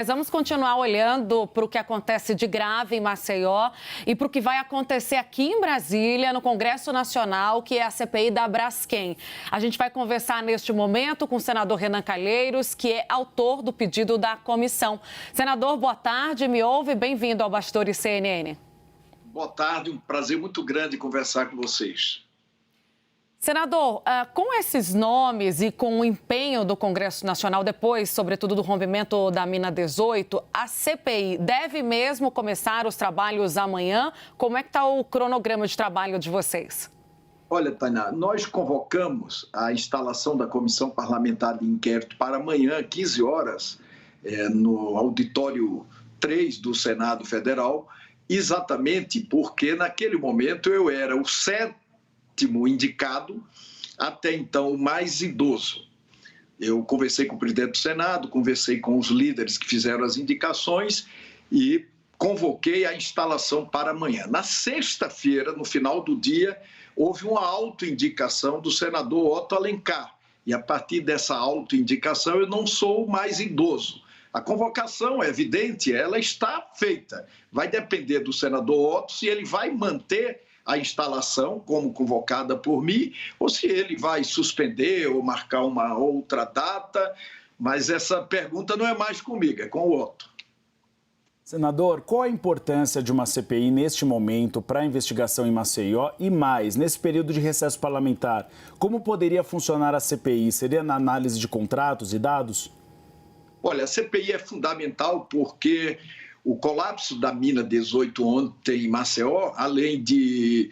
Mas vamos continuar olhando para o que acontece de grave em Maceió e para o que vai acontecer aqui em Brasília, no Congresso Nacional, que é a CPI da Braskem. A gente vai conversar neste momento com o senador Renan Calheiros, que é autor do pedido da comissão. Senador, boa tarde, me ouve? Bem-vindo ao Bastidores CNN. Boa tarde, um prazer muito grande conversar com vocês. Senador, com esses nomes e com o empenho do Congresso Nacional, depois, sobretudo, do rompimento da mina 18, a CPI deve mesmo começar os trabalhos amanhã? Como é que está o cronograma de trabalho de vocês? Olha, Tainá, nós convocamos a instalação da Comissão Parlamentar de Inquérito para amanhã, 15 horas, no auditório 3 do Senado Federal, exatamente porque, naquele momento, eu era o sétimo indicado, até então o mais idoso. Eu conversei com o presidente do Senado, conversei com os líderes que fizeram as indicações e convoquei a instalação para amanhã. Na sexta-feira, no final do dia, houve uma autoindicação do senador Otto Alencar. E a partir dessa autoindicação, eu não sou o mais idoso. A convocação é evidente, ela está feita. Vai depender do senador Otto se ele vai manter a instalação como convocada por mim, ou se ele vai suspender ou marcar uma outra data, mas essa pergunta não é mais comigo, é com o Otto. Senador, qual a importância de uma CPI neste momento para a investigação em Maceió e mais, nesse período de recesso parlamentar? Como poderia funcionar a CPI? Seria na análise de contratos e dados? Olha, a CPI é fundamental porque o colapso da mina 18 ontem em Maceió, além de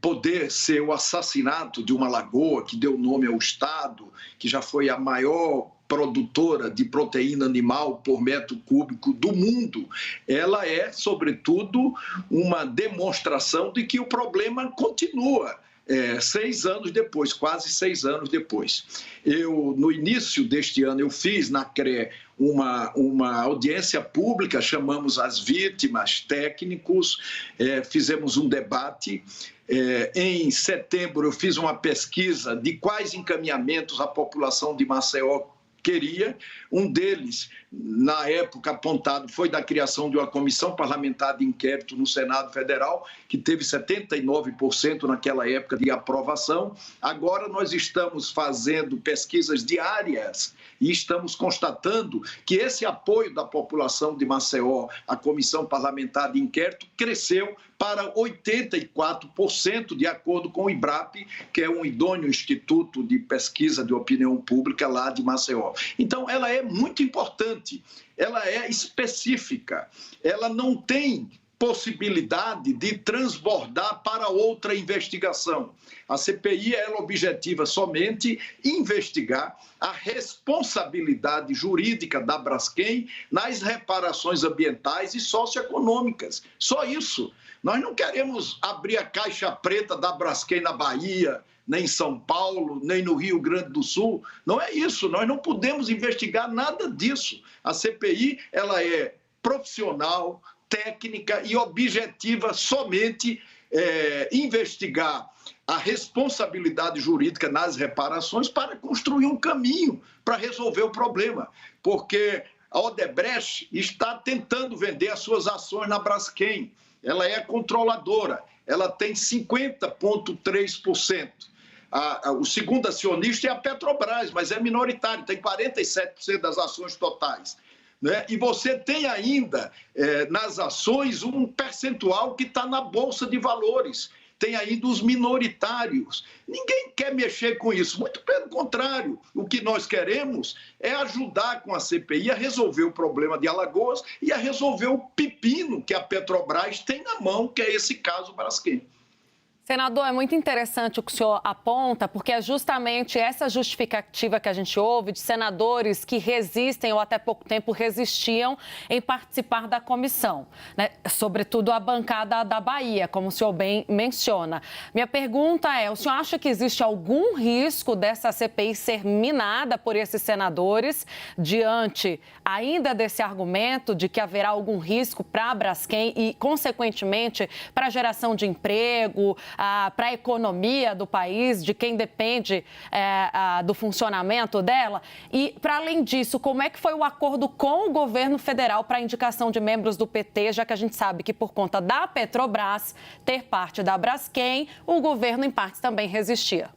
poder ser o assassinato de uma lagoa que deu nome ao estado, que já foi a maior produtora de proteína animal por metro cúbico do mundo, ela é, sobretudo, uma demonstração de que o problema continua. 6 anos depois, quase 6 anos depois. No início deste ano, eu fiz na CRE uma audiência pública, chamamos as vítimas, técnicos, fizemos um debate. Em setembro, eu fiz uma pesquisa de quais encaminhamentos a população de Maceió queria. Um deles, na época apontado, foi da criação de uma comissão parlamentar de inquérito no Senado Federal, que teve 79% naquela época de aprovação. Agora nós estamos fazendo pesquisas diárias e estamos constatando que esse apoio da população de Maceió à comissão parlamentar de inquérito cresceu para 84%, de acordo com o IBRAP, que é um idôneo instituto de pesquisa de opinião pública lá de Maceió. Então, ela é muito importante, ela é específica, ela não tem possibilidade de transbordar para outra investigação. A CPI ela objetiva somente investigar a responsabilidade jurídica da Braskem nas reparações ambientais e socioeconômicas. Só isso. Nós não queremos abrir a caixa preta da Braskem na Bahia, nem em São Paulo, nem no Rio Grande do Sul. Não é isso, nós não podemos investigar nada disso. A CPI ela é profissional, técnica e objetiva somente investigar a responsabilidade jurídica nas reparações para construir um caminho para resolver o problema. Porque a Odebrecht está tentando vender as suas ações na Braskem. Ela é controladora, ela tem 50,3%. O segundo acionista é a Petrobras, mas é minoritário, tem 47% das ações totais. Né? E você tem ainda nas ações um percentual que está na Bolsa de Valores. Tem ainda os minoritários. Ninguém quer mexer com isso, muito pelo contrário. O que nós queremos é ajudar com a CPI a resolver o problema de Alagoas e a resolver o pepino que a Petrobras tem na mão, que é esse caso Braskem. Senador, é muito interessante o que o senhor aponta, porque é justamente essa justificativa que a gente ouve de senadores que resistem ou até pouco tempo resistiam em participar da comissão, né? Sobretudo a bancada da Bahia, como o senhor bem menciona. Minha pergunta é, o senhor acha que existe algum risco dessa CPI ser minada por esses senadores diante ainda desse argumento de que haverá algum risco para a Braskem e, consequentemente, para a geração de emprego, para a economia do país, de quem depende do funcionamento dela. E, para além disso, como é que foi o acordo com o governo federal para a indicação de membros do PT, já que a gente sabe que, por conta da Petrobras ter parte da Braskem, o governo, em partes, também resistia?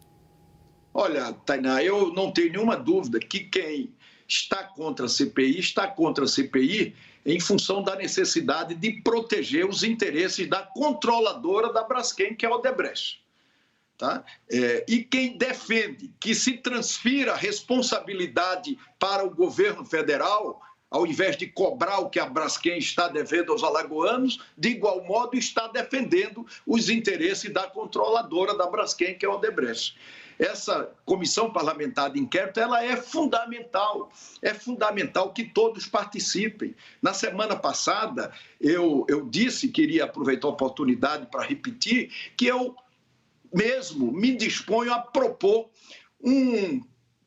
Olha, Tainá, eu não tenho nenhuma dúvida que quem está contra a CPI em função da necessidade de proteger os interesses da controladora da Braskem, que é a Odebrecht. Tá? E quem defende que se transfira a responsabilidade para o governo federal, ao invés de cobrar o que a Braskem está devendo aos alagoanos, de igual modo está defendendo os interesses da controladora da Braskem, que é a Odebrecht. Essa comissão parlamentar de inquérito, ela é fundamental que todos participem. Na semana passada, eu disse, queria aproveitar a oportunidade para repetir, que eu mesmo me disponho a propor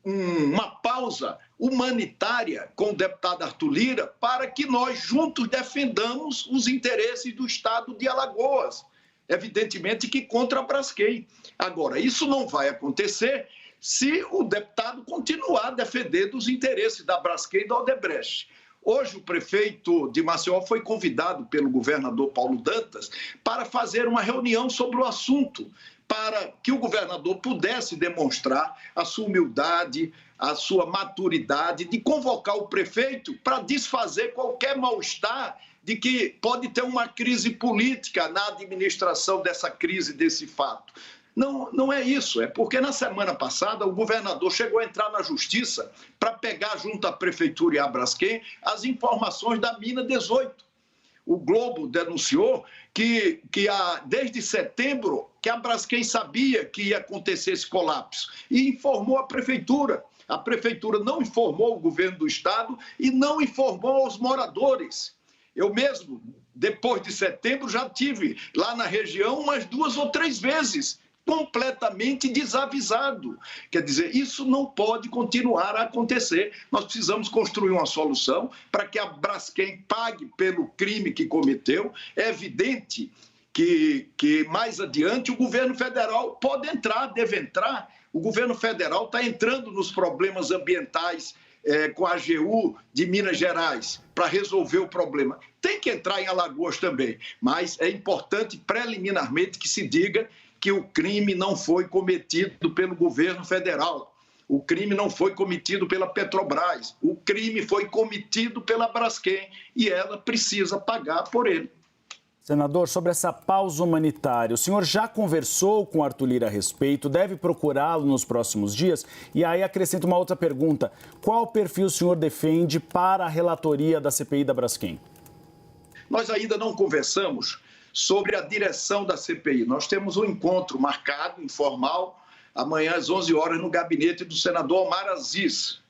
uma pausa humanitária com o deputado Arthur Lira para que nós juntos defendamos os interesses do estado de Alagoas, evidentemente que contra a Braskem. Agora, isso não vai acontecer se o deputado continuar defendendo os interesses da Braskem e da Odebrecht. Hoje, o prefeito de Maceió foi convidado pelo governador Paulo Dantas para fazer uma reunião sobre o assunto, para que o governador pudesse demonstrar a sua humildade, a sua maturidade de convocar o prefeito para desfazer qualquer mal-estar de que pode ter uma crise política na administração dessa crise, desse fato. Não é isso, é porque na semana passada o governador chegou a entrar na justiça para pegar junto à prefeitura e à Braskem as informações da mina 18. O Globo denunciou que desde setembro que a Braskem sabia que ia acontecer esse colapso e informou a prefeitura. A prefeitura não informou o governo do estado e não informou aos moradores. Eu mesmo, depois de setembro, já tive lá na região umas 2 ou 3 vezes, completamente desavisado. Quer dizer, isso não pode continuar a acontecer. Nós precisamos construir uma solução para que a Braskem pague pelo crime que cometeu. É evidente que mais adiante o governo federal pode entrar, deve entrar. O governo federal está entrando nos problemas ambientais com a AGU de Minas Gerais para resolver o problema. Tem que entrar em Alagoas também, mas é importante preliminarmente que se diga que o crime não foi cometido pelo governo federal, o crime não foi cometido pela Petrobras, o crime foi cometido pela Braskem e ela precisa pagar por ele. Senador, sobre essa pausa humanitária, o senhor já conversou com Arthur Lira a respeito, deve procurá-lo nos próximos dias? E aí acrescento uma outra pergunta, qual perfil o senhor defende para a relatoria da CPI da Braskem? Nós ainda não conversamos sobre a direção da CPI. Nós temos um encontro marcado, informal, amanhã às 11 horas no gabinete do senador Omar Aziz.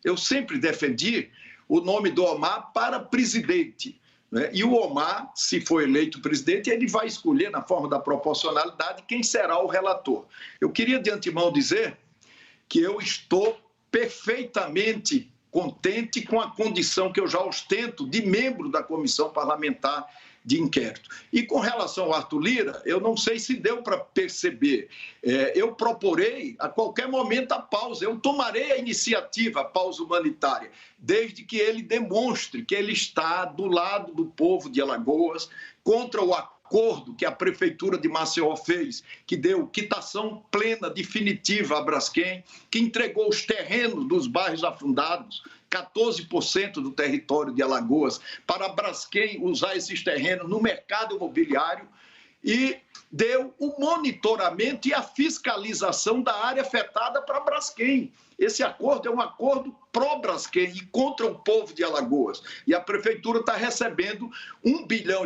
Eu sempre defendi o nome do Omar para presidente, né? E o Omar, se for eleito presidente, ele vai escolher, na forma da proporcionalidade, quem será o relator. Eu queria de antemão dizer que eu estou perfeitamente contente com a condição que eu já ostento de membro da comissão parlamentar de inquérito. E com relação ao Arthur Lira, eu não sei se deu para perceber. Eu proporei a qualquer momento a pausa, eu tomarei a iniciativa, a pausa humanitária, desde que ele demonstre que ele está do lado do povo de Alagoas, contra o acordo que a Prefeitura de Maceió fez, que deu quitação plena, definitiva à Braskem, que entregou os terrenos dos bairros afundados, 14% do território de Alagoas, para a Braskem usar esses terrenos no mercado imobiliário e deu o monitoramento e a fiscalização da área afetada para a Braskem. Esse acordo é um acordo pró-Braskem e contra o povo de Alagoas. E a Prefeitura está recebendo 1,7 bilhão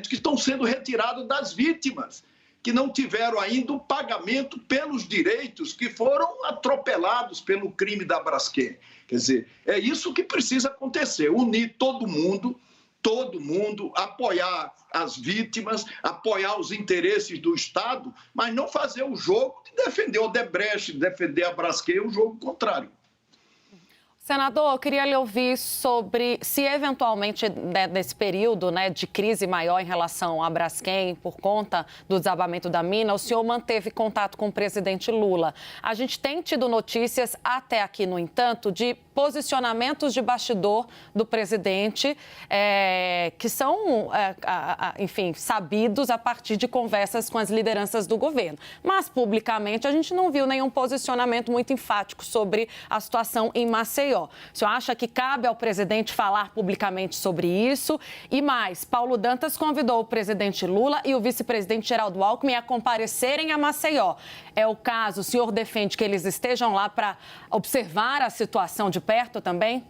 que estão sendo retirados das vítimas, que não tiveram ainda o pagamento pelos direitos que foram atropelados pelo crime da Braskem. Quer dizer, é isso que precisa acontecer, unir todo mundo, apoiar as vítimas, apoiar os interesses do Estado, mas não fazer o jogo de defender o Odebrecht, defender a Braskem, o jogo contrário. Senador, eu queria lhe ouvir sobre se eventualmente, nesse período de crise maior em relação à Braskem, por conta do desabamento da mina, o senhor manteve contato com o presidente Lula. A gente tem tido notícias até aqui, no entanto, de posicionamentos de bastidor do presidente que são, enfim, sabidos a partir de conversas com as lideranças do governo. Mas, publicamente, a gente não viu nenhum posicionamento muito enfático sobre a situação em Maceió. O senhor acha que cabe ao presidente falar publicamente sobre isso? E mais, Paulo Dantas convidou o presidente Lula e o vice-presidente Geraldo Alckmin a comparecerem a Maceió. É o caso, o senhor defende que eles estejam lá para observar a situação de perto também?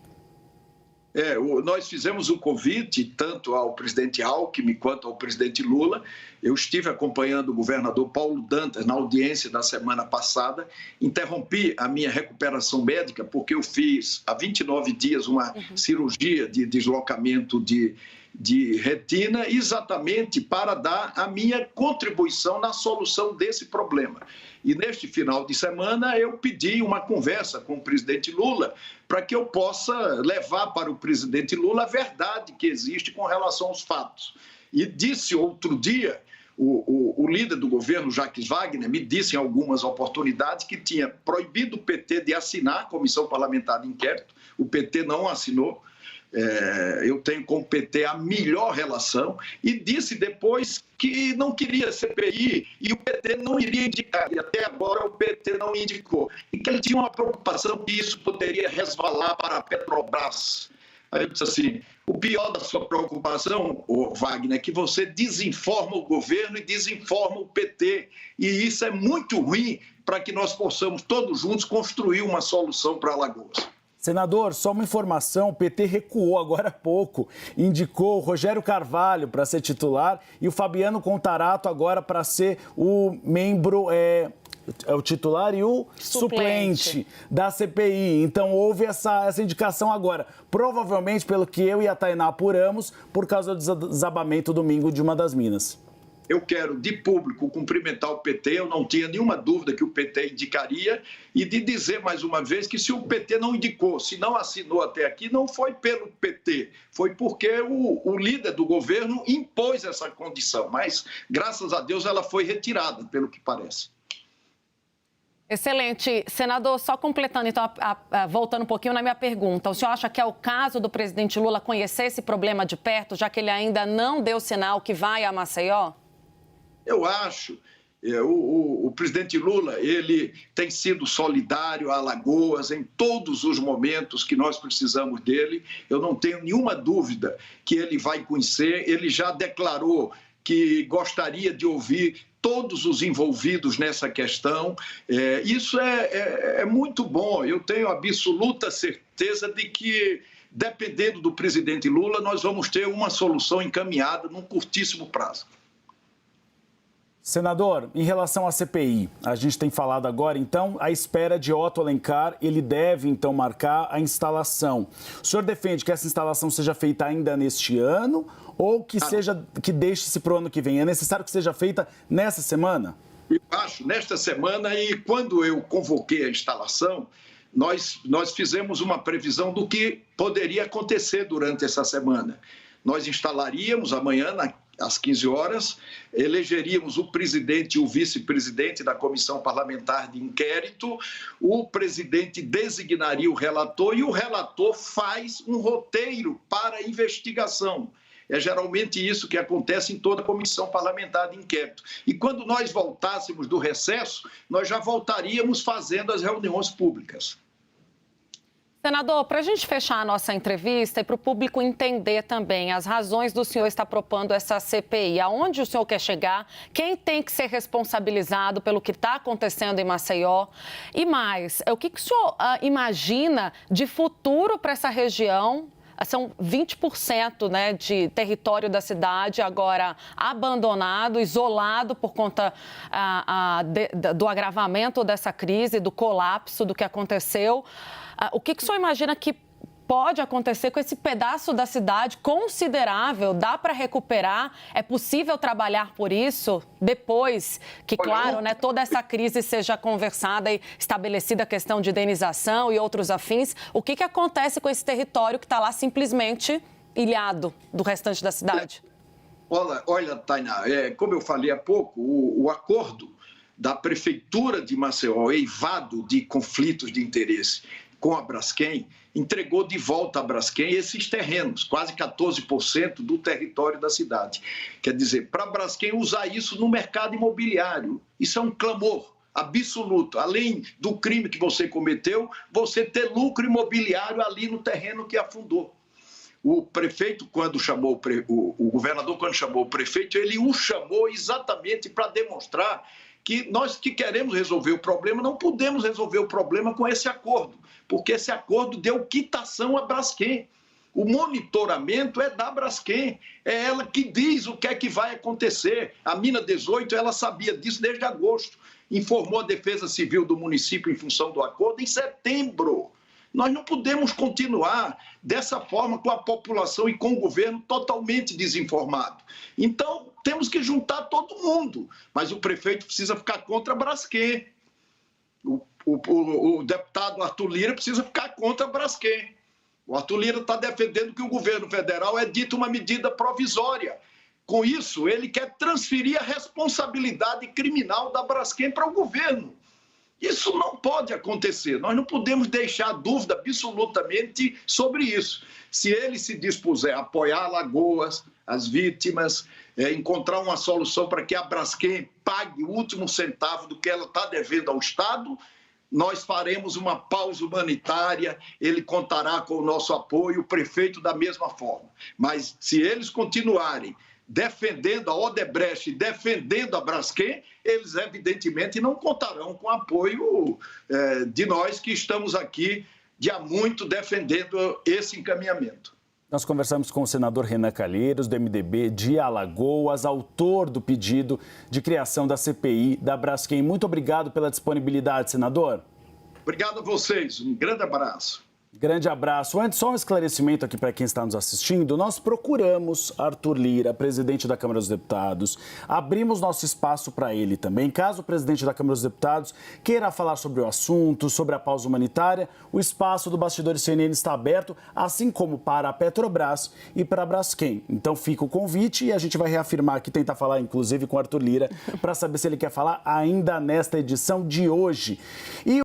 Nós fizemos um convite tanto ao presidente Alckmin quanto ao presidente Lula. Eu estive acompanhando o governador Paulo Dantas na audiência da semana passada. Interrompi a minha recuperação médica porque eu fiz há 29 dias uma cirurgia de deslocamento de retina, exatamente para dar a minha contribuição na solução desse problema. E neste final de semana eu pedi uma conversa com o presidente Lula para que eu possa levar para o presidente Lula a verdade que existe com relação aos fatos. E disse outro dia, o líder do governo, Jacques Wagner, me disse em algumas oportunidades que tinha proibido o PT de assinar a Comissão Parlamentar de Inquérito. O PT não assinou. Eu tenho com o PT a melhor relação, e disse depois que não queria CPI e o PT não iria indicar, e até agora o PT não indicou, e que ele tinha uma preocupação que isso poderia resvalar para a Petrobras. Aí eu disse assim, o pior da sua preocupação, Wagner, é que você desinforma o governo e desinforma o PT, e isso é muito ruim para que nós possamos todos juntos construir uma solução para Alagoas. Senador, só uma informação, o PT recuou agora há pouco, indicou o Rogério Carvalho para ser titular e o Fabiano Contarato agora para ser o membro, o titular e o suplente da CPI. Então houve essa indicação agora, provavelmente pelo que eu e a Tainá apuramos, por causa do desabamento domingo de uma das minas. Eu quero, de público, cumprimentar o PT, eu não tinha nenhuma dúvida que o PT indicaria, e de dizer mais uma vez que se o PT não indicou, se não assinou até aqui, não foi pelo PT, foi porque o líder do governo impôs essa condição, mas, graças a Deus, ela foi retirada, pelo que parece. Excelente. Senador, só completando, então, voltando um pouquinho na minha pergunta, o senhor acha que é o caso do presidente Lula conhecer esse problema de perto, já que ele ainda não deu sinal que vai a Maceió? Eu acho. O presidente Lula, ele tem sido solidário a Alagoas em todos os momentos que nós precisamos dele. Eu não tenho nenhuma dúvida que ele vai conhecer. Ele já declarou que gostaria de ouvir todos os envolvidos nessa questão. Isso é muito bom. Eu tenho absoluta certeza de que, dependendo do presidente Lula, nós vamos ter uma solução encaminhada num curtíssimo prazo. Senador, em relação à CPI, a gente tem falado agora, então, à espera de Otto Alencar, ele deve, então, marcar a instalação. O senhor defende que essa instalação seja feita ainda neste ano ou que deixe-se para o ano que vem? É necessário que seja feita nessa semana? Eu acho, nesta semana, e quando eu convoquei a instalação, nós fizemos uma previsão do que poderia acontecer durante essa semana. Nós instalaríamos amanhã, às 15 horas, elegeríamos o presidente e o vice-presidente da Comissão Parlamentar de Inquérito, o presidente designaria o relator e o relator faz um roteiro para a investigação. É geralmente isso que acontece em toda comissão parlamentar de inquérito. E quando nós voltássemos do recesso, nós já voltaríamos fazendo as reuniões públicas. Senador, para a gente fechar a nossa entrevista e para o público entender também as razões do senhor estar propondo essa CPI, aonde o senhor quer chegar, quem tem que ser responsabilizado pelo que está acontecendo em Maceió e mais, o que o senhor imagina de futuro para essa região? São 20% de território da cidade agora abandonado, isolado por conta do agravamento dessa crise, do colapso, do que aconteceu. O que o senhor imagina que pode acontecer com esse pedaço da cidade considerável? Dá para recuperar? É possível trabalhar por isso depois que, claro, né, toda essa crise seja conversada e estabelecida a questão de indenização e outros afins? O que acontece com esse território que está lá simplesmente ilhado do restante da cidade? Olha, Tainá, como eu falei há pouco, o acordo da Prefeitura de Maceió, eivado de conflitos de interesse com a Braskem, entregou de volta a Braskem esses terrenos, quase 14% do território da cidade. Quer dizer, para a Braskem usar isso no mercado imobiliário, isso é um clamor absoluto. Além do crime que você cometeu, você ter lucro imobiliário ali no terreno que afundou. O prefeito, quando chamou o governador, quando chamou o prefeito, ele o chamou exatamente para demonstrar que nós que queremos resolver o problema, não podemos resolver o problema com esse acordo, porque esse acordo deu quitação à Braskem. O monitoramento é da Braskem, é ela que diz o que é que vai acontecer. A Mina 18, ela sabia disso desde agosto, informou a Defesa Civil do município em função do acordo em setembro. Nós não podemos continuar dessa forma com a população e com o governo totalmente desinformado. Então, temos que juntar todo mundo, mas o prefeito precisa ficar contra a Braskem. O deputado Arthur Lira precisa ficar contra a Braskem. O Arthur Lira está defendendo que o governo federal edite uma medida provisória. Com isso, ele quer transferir a responsabilidade criminal da Braskem para o governo. Isso não pode acontecer, nós não podemos deixar dúvida absolutamente sobre isso. Se ele se dispuser a apoiar Alagoas, as vítimas, encontrar uma solução para que a Braskem pague o último centavo do que ela está devendo ao Estado, nós faremos uma pausa humanitária, ele contará com o nosso apoio, o prefeito da mesma forma. Mas se eles continuarem defendendo a Odebrecht, defendendo a Braskem, eles evidentemente não contarão com o apoio de nós que estamos aqui de há muito defendendo esse encaminhamento. Nós conversamos com o senador Renan Calheiros, do MDB de Alagoas, autor do pedido de criação da CPI da Braskem. Muito obrigado pela disponibilidade, senador. Obrigado a vocês, um grande abraço. Grande abraço. Antes, só um esclarecimento aqui para quem está nos assistindo. Nós procuramos Arthur Lira, presidente da Câmara dos Deputados. Abrimos nosso espaço para ele também. Caso o presidente da Câmara dos Deputados queira falar sobre o assunto, sobre a pausa humanitária, o espaço do Bastidores CNN está aberto, assim como para a Petrobras e para a Braskem. Então fica o convite e a gente vai reafirmar aqui, tentar falar inclusive com o Arthur Lira, para saber se ele quer falar ainda nesta edição de hoje. E